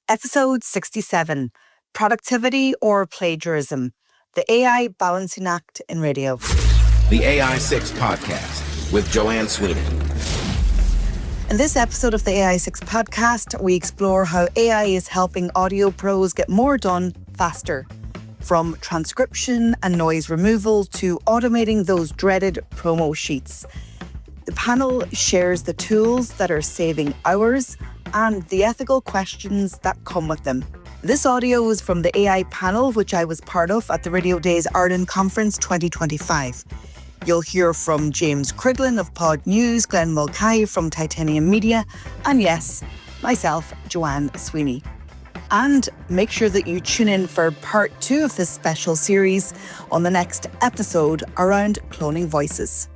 Episode 67, Productivity or Plagiarism, the AI Balancing Act in Radio. The AI6 Podcast with Joanne Sweeney. In this episode of the AI6 Podcast, we explore how AI is helping audio pros get more done faster, from transcription and noise removal to automating those dreaded promo sheets. The panel shares the tools that are saving hours and the ethical questions that come with them. This audio is from the AI panel, which I was part of at the Radio Days Ireland Conference 2025. You'll hear from James Cridland of Podnews, Glenn Mulcahy from Titanium Media, and yes, myself, Joanne Sweeney. And make sure that you tune in for part 2 of this special series on the next episode around cloning voices.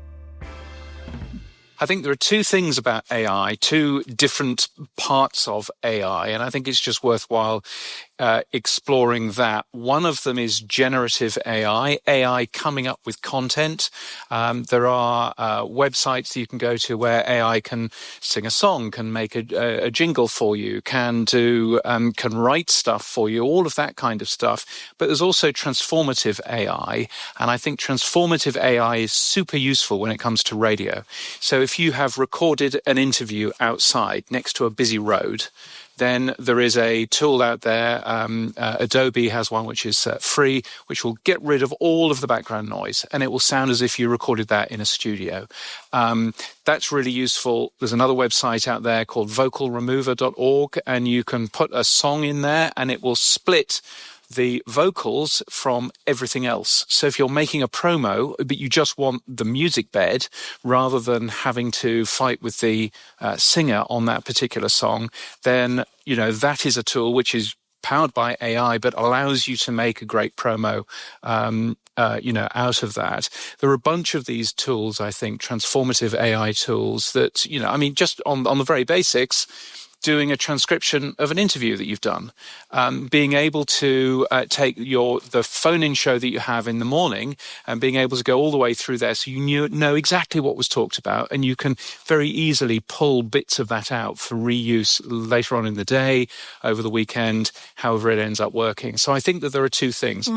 I think there are two things about AI, two different parts of AI, and I think it's just worthwhile exploring that. One of them is generative AI coming up with content. There are websites that you can go to where AI can sing a song, can make a jingle for you, can write stuff for you, all of that kind of stuff. But there's also transformative AI, and I think transformative AI is super useful when it comes to radio. So if you have recorded an interview outside next to a busy road, then there is a tool out there, Adobe has one which is free, which will get rid of all of the background noise, and it will sound as if you recorded that in a studio. That's really useful. There's another website out there called vocalremover.org, and you can put a song in there and it will split the vocals from everything else. So if you're making a promo, but you just want the music bed rather than having to fight with the singer on that particular song, then, that is a tool which is powered by AI, but allows you to make a great promo, out of that. There are a bunch of these tools, I think, transformative AI tools that, just on the very basics, doing a transcription of an interview that you've done, being able to take the phone-in show that you have in the morning and being able to go all the way through there so you know exactly what was talked about, and you can very easily pull bits of that out for reuse later on in the day, over the weekend, however it ends up working. So I think that there are two things.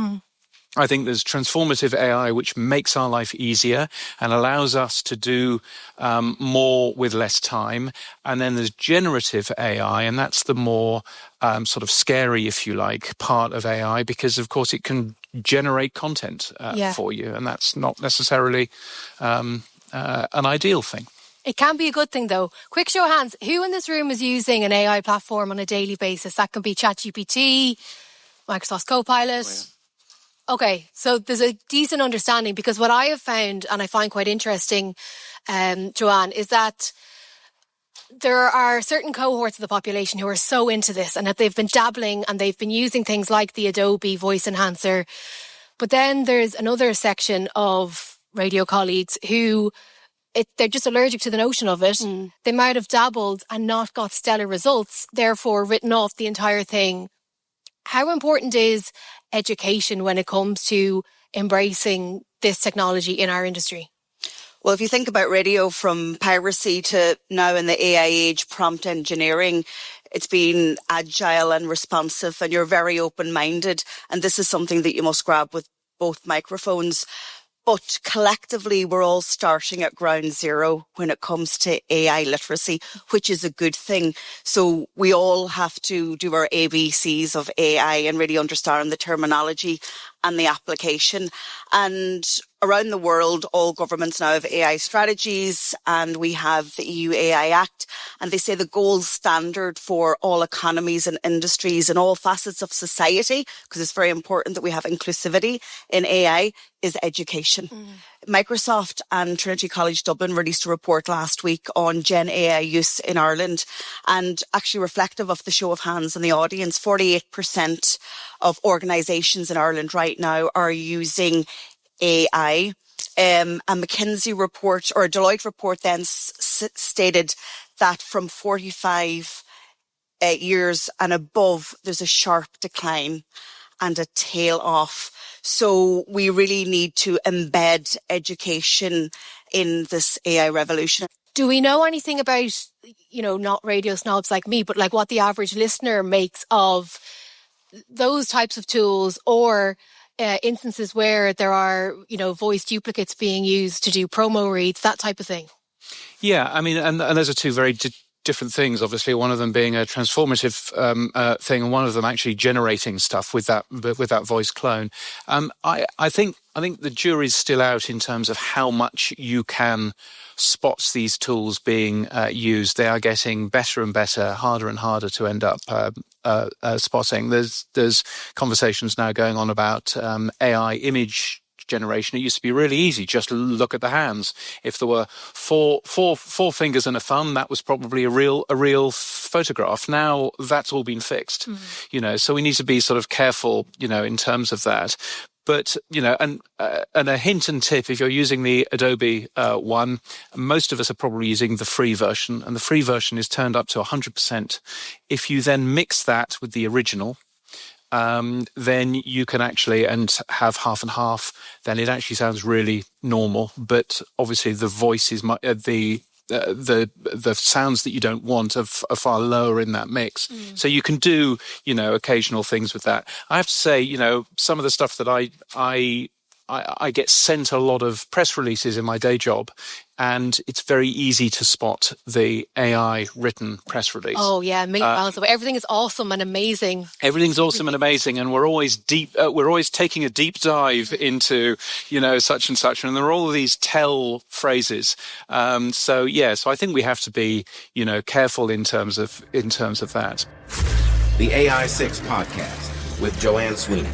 I think there's transformative AI, which makes our life easier and allows us to do more with less time. And then there's generative AI, and that's the more sort of scary, if you like, part of AI, because, of course, it can generate content for you. And that's not necessarily an ideal thing. It can be a good thing, though. Quick show of hands. Who in this room is using an AI platform on a daily basis? That can be ChatGPT, Microsoft Copilot. Oh, yeah. Okay, so there's a decent understanding, because what I have found, and I find quite interesting, Joanne, is that there are certain cohorts of the population who are so into this and that they've been dabbling and they've been using things like the Adobe voice enhancer. But then there's another section of radio colleagues who they're just allergic to the notion of it. They might have dabbled and not got stellar results, therefore written off the entire thing. How important is education when it comes to embracing this technology in our industry? Well, if you think about radio, from piracy to now in the AI age, prompt engineering, it's been agile and responsive, and you're very open-minded. And this is something that you must grab with both microphones. But collectively, we're all starting at ground zero when it comes to AI literacy, which is a good thing. So we all have to do our ABCs of AI and really understand the terminology and the application. And around the world, all governments now have AI strategies, and we have the EU AI Act. And they say the gold standard for all economies and industries and all facets of society, because it's very important that we have inclusivity in AI, is education. Microsoft and Trinity College Dublin released a report last week on Gen AI use in Ireland, and actually reflective of the show of hands in the audience, 48% of organisations in Ireland right now are using AI. A McKinsey report or a Deloitte report then stated that from 45 years and above, there's a sharp decline and a tail off. So we really need to embed education in this AI revolution. Do we know anything about, not radio snobs like me, but like what the average listener makes of those types of tools, or instances where there are, voice duplicates being used to do promo reads, that type of thing? Yeah, I mean, and those are two very different things, obviously, one of them being a transformative thing and one of them actually generating stuff with that voice clone. I think the jury's still out in terms of how much you can spot these tools being used. They are getting better and better, harder and harder to end up spotting. There's conversations now going on about AI image generation. It used to be really easy. Just look at the hands. If there were four fingers and a thumb, that was probably a real photograph. Now that's all been fixed. So we need to be sort of careful, in terms of that. But, and a hint and tip, if you're using the Adobe one, most of us are probably using the free version, and the free version is turned up to 100%. If you then mix that with the original, then you can actually, and have half and half, then it actually sounds really normal. But obviously the voice is the sounds that you don't want are far lower in that mix. So you can do, occasional things with that. I have to say, some of the stuff that I get sent a lot of press releases in my day job, and it's very easy to spot the AI written press release. Oh yeah, miles away. Everything is awesome and amazing. Everything's awesome and amazing, and we're always taking a deep dive into, such and such, and there are all of these tell phrases. So I think we have to be, careful in terms of that. The AI6 podcast with Joanne Sweeney.